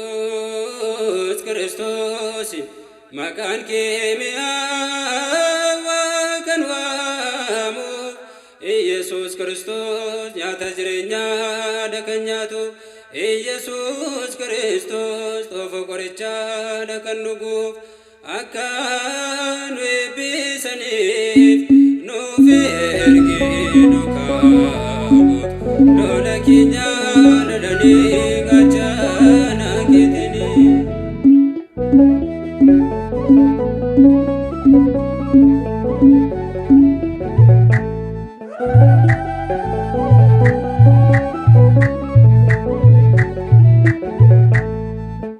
ኢየሱስ ክርስቶስ መቃን ኬሚያዋ ከንዋሙ ኢየሱስ ክርስቶስ ኛተጅሬኛ ደከኛቱ ኢየሱስ ክርስቶስ ጦፈ ቆሪቻ ደከኑጉፍ አካኑ ቢሰኒፍ ኑፍ ኤርጊኑ ካቡት ሎለኪኛ ለለኒ ጋቻና ጌትኒ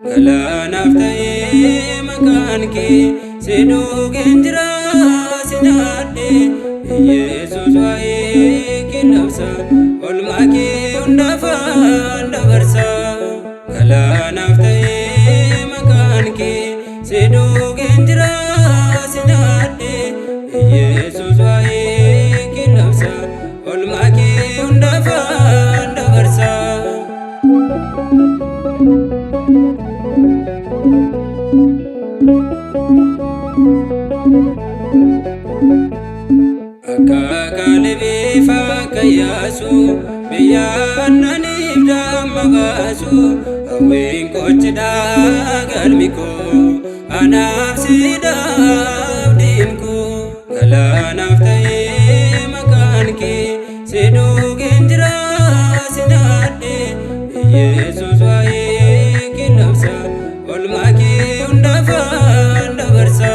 ገላናፍተዬ መካንኬ ሲዱ ገንጅራ ሲናዴ ኢየሱስ ዋዬ ኪለብሳ ኦልማኬ ሁንዳፋ እንደበርሳ ገላናፍተዬ መካንኬ ሲዱ ገንጅራ ሲናዴ ኢየሱስ ዋዬ ኪለብሳ ኦልማኬ ሁንዳፋ እንደበርሳ Akakalibifa kayasu biyananif damabasu awin kochida galmiko anaf sidaf dimko galanaftaye makanki sidu genjira sinade Yesus waye kinafsa olmaki undafa ndabarsa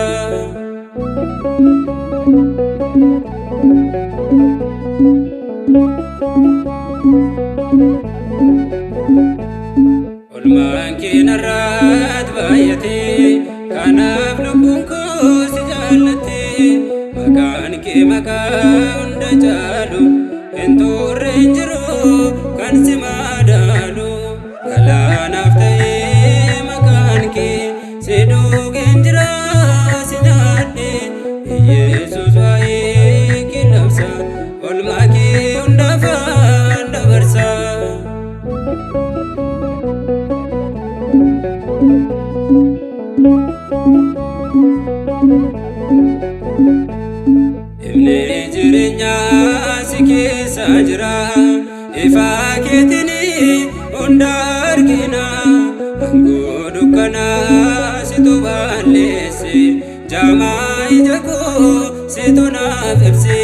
Olmaanki narraat baay'atee kanaaf lubbuun koo si jaallatee maqaan kee maqaa hunda caalu hin turre hin jiru kan si madaalu galaanaaf ta'ee maqaan kee si dhugeen jira si nyaadhee Yesus waa'ee qillabsa olmaa kee hundaaf dabarsa. Himni jireenyaa si keessa jira ifaa keetini hunda argina aangoo dukkanaa situ balleesse jaamaa ija koo situ naaf ibse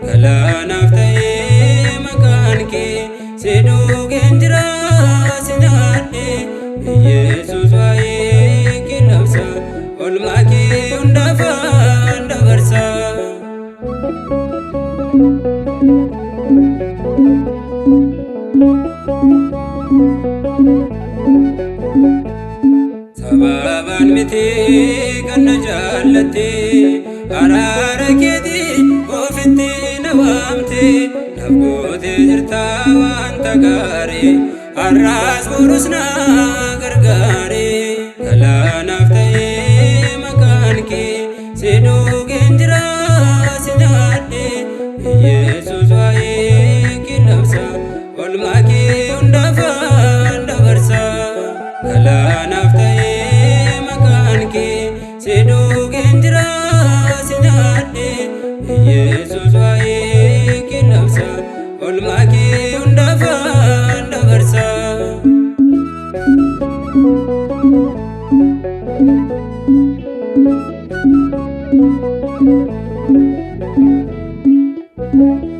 galaanaaf ta'ee maqaan kee si dhugeen jira si nyaadhee Yesus waa'ee qillabsa olmaa kee hundaaf dabarsa. Sababaan miti ganna jaallate araara keetii ofitti na waamte naaf gootee jirta waanta gaarii har'aas borus na gargaare galaanaaf ta'ee maqaan kee si dhugeen jira si nyaadhee Yesus waa'ee qillabsa olmaa kee hundaaf dabarsa galaanaaf ta'ee maqaan kee si dhugeen jira si nyaadhee Yesus waa'ee qillabsa olmaa kee hundaaf dabarsa. Thank you.